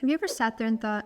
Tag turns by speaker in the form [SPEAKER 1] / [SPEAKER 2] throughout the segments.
[SPEAKER 1] Have you ever sat there and thought,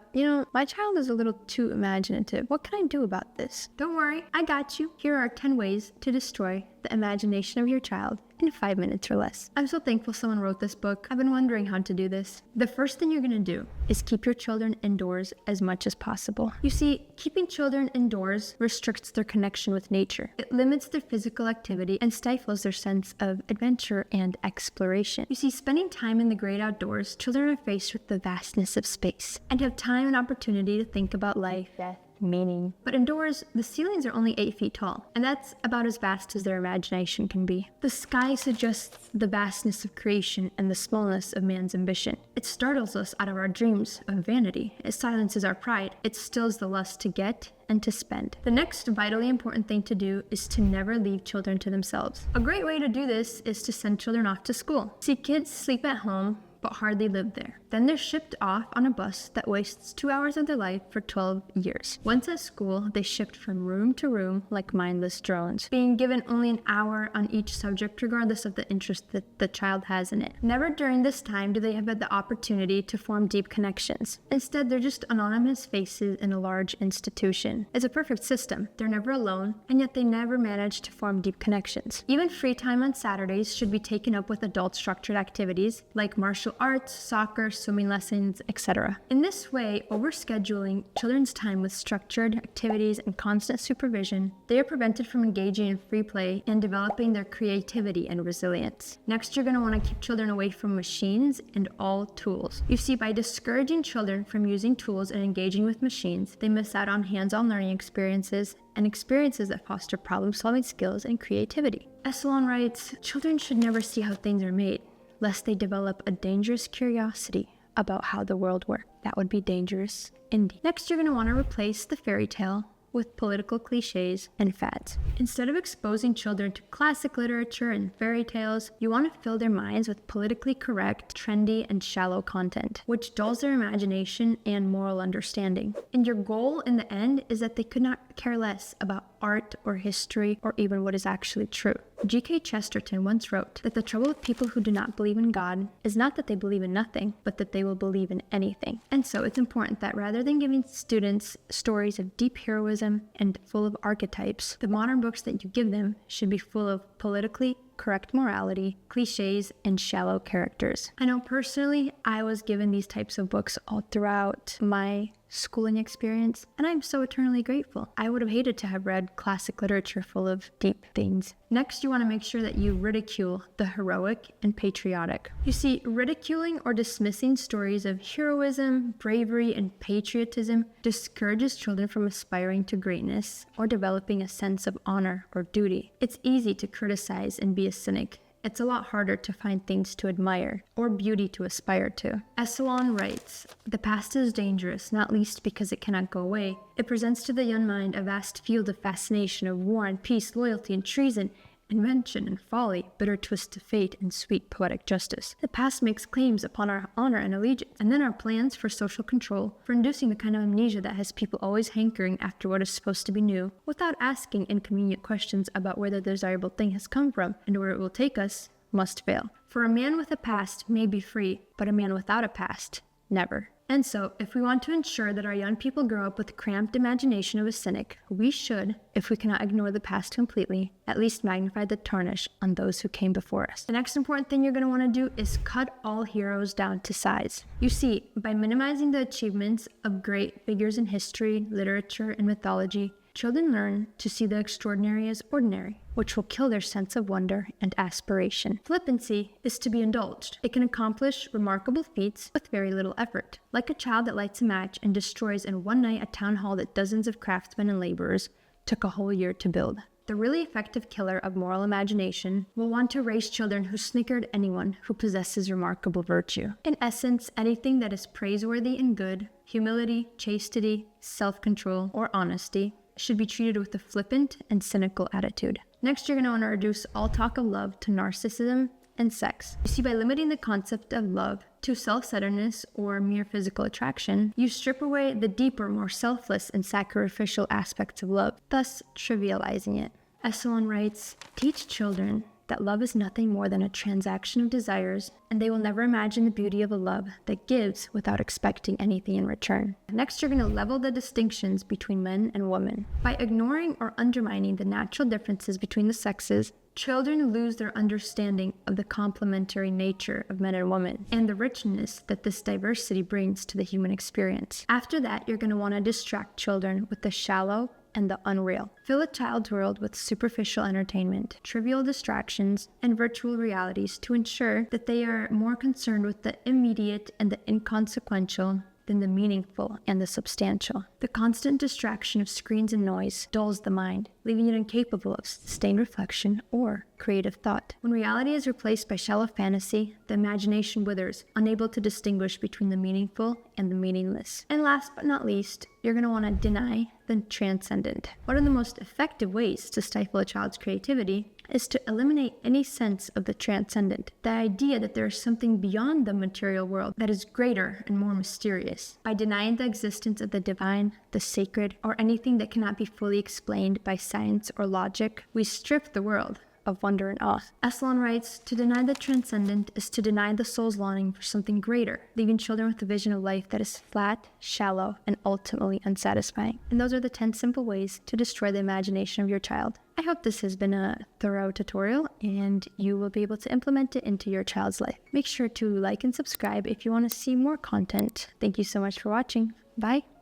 [SPEAKER 1] my child is a little too imaginative. What can I do about this? Don't worry, I got you. Here are 10 ways to destroy the imagination of your child in 5 minutes or less. I'm so thankful someone wrote this book. I've been wondering how to do this. The first thing you're gonna do is keep your children indoors as much as possible. You see, keeping children indoors restricts their connection with nature. It limits their physical activity and stifles their sense of adventure and exploration. You see, spending time in the great outdoors, children are faced with the vastness of space and have time and opportunity to think about life, death, meaning. But indoors, the ceilings are only 8 feet tall, and that's about as vast as their imagination can be. The sky suggests the vastness of creation and the smallness of man's ambition. It startles us out of our dreams of vanity. It silences our pride. It stills the lust to get and to spend. The next vitally important thing to do is to never leave children to themselves. A great way to do this is to send children off to school. See, kids sleep at home but hardly live there. Then they're shipped off on a bus that wastes 2 hours of their life for 12 years. Once at school, they shift from room to room like mindless drones, being given only an hour on each subject regardless of the interest that the child has in it. Never during this time do they have had the opportunity to form deep connections. Instead, they're just anonymous faces in a large institution. It's a perfect system. They're never alone, and yet they never manage to form deep connections. Even free time on Saturdays should be taken up with adult structured activities like martial arts, soccer, swimming lessons, etc. In this way, overscheduling children's time with structured activities and constant supervision, they are prevented from engaging in free play and developing their creativity and resilience. Next, you're going to want to keep children away from machines and all tools. You see, by discouraging children from using tools and engaging with machines, they miss out on hands-on learning experiences and experiences that foster problem-solving skills and creativity. Esselon writes, children should never see how things are made, lest they develop a dangerous curiosity about how the world works. That would be dangerous indeed. Next, you're going to want to replace the fairy tale with political cliches and fads. Instead of exposing children to classic literature and fairy tales, you want to fill their minds with politically correct, trendy, and shallow content, which dulls their imagination and moral understanding. And your goal in the end is that they could not care less about art or history or even what is actually true. G.K. Chesterton once wrote that the trouble with people who do not believe in God is not that they believe in nothing, but that they will believe in anything. And so it's important that rather than giving students stories of deep heroism and full of archetypes, the modern books that you give them should be full of politically correct morality, cliches, and shallow characters. I know personally, I was given these types of books all throughout my schooling experience, and I'm so eternally grateful. I would have hated to have read classic literature full of deep things. Next, you want to make sure that you ridicule the heroic and patriotic. You see, ridiculing or dismissing stories of heroism, bravery, and patriotism discourages children from aspiring to greatness or developing a sense of honor or duty. It's easy to criticize and be a cynic. It's a lot harder to find things to admire or beauty to aspire to. Esselon writes, the past is dangerous, not least because it cannot go away. It presents to the young mind a vast field of fascination of war and peace, loyalty and treason, invention and folly, bitter twists of fate, and sweet poetic justice. The past makes claims upon our honor and allegiance, and then our plans for social control, for inducing the kind of amnesia that has people always hankering after what is supposed to be new, without asking inconvenient questions about where the desirable thing has come from and where it will take us, must fail. For a man with a past may be free, but a man without a past, never. And so, if we want to ensure that our young people grow up with the cramped imagination of a cynic, we should, if we cannot ignore the past completely, at least magnify the tarnish on those who came before us. The next important thing you're going to want to do is cut all heroes down to size. You see, by minimizing the achievements of great figures in history, literature, and mythology, children learn to see the extraordinary as ordinary, which will kill their sense of wonder and aspiration. Flippancy is to be indulged. It can accomplish remarkable feats with very little effort. Like a child that lights a match and destroys in one night a town hall that dozens of craftsmen and laborers took a whole year to build. The really effective killer of moral imagination will want to raise children who snicker at anyone who possesses remarkable virtue. In essence, anything that is praiseworthy and good, humility, chastity, self-control, or honesty, should be treated with a flippant and cynical attitude. Next, you're going to want to reduce all talk of love to narcissism and sex. You see, by limiting the concept of love to self-centeredness or mere physical attraction, you strip away the deeper, more selfless and sacrificial aspects of love, thus trivializing it. Esselon writes, teach children that love is nothing more than a transaction of desires, and they will never imagine the beauty of a love that gives without expecting anything in return. Next, you're going to level the distinctions between men and women. By ignoring or undermining the natural differences between the sexes, children lose their understanding of the complementary nature of men and women and the richness that this diversity brings to the human experience. After that, you're going to want to distract children with the shallow and the unreal. Fill a child's world with superficial entertainment, trivial distractions, and virtual realities to ensure that they are more concerned with the immediate and the inconsequential than the meaningful and the substantial. The constant distraction of screens and noise dulls the mind, leaving it incapable of sustained reflection or creative thought. When reality is replaced by shallow fantasy, the imagination withers, unable to distinguish between the meaningful and the meaningless. And last but not least, you're going to want to deny the transcendent. One of the most effective ways to stifle a child's creativity is to eliminate any sense of the transcendent, the idea that there is something beyond the material world that is greater and more mysterious. By denying the existence of the divine, the sacred, or anything that cannot be fully explained by science or logic, we strip the world of wonder and awe. Esalen writes, "To deny the transcendent is to deny the soul's longing for something greater, leaving children with a vision of life that is flat, shallow, and ultimately unsatisfying." And those are the 10 simple ways to destroy the imagination of your child. I hope this has been a thorough tutorial and you will be able to implement it into your child's life. Make sure to like and subscribe if you want to see more content. Thank you so much for watching. Bye.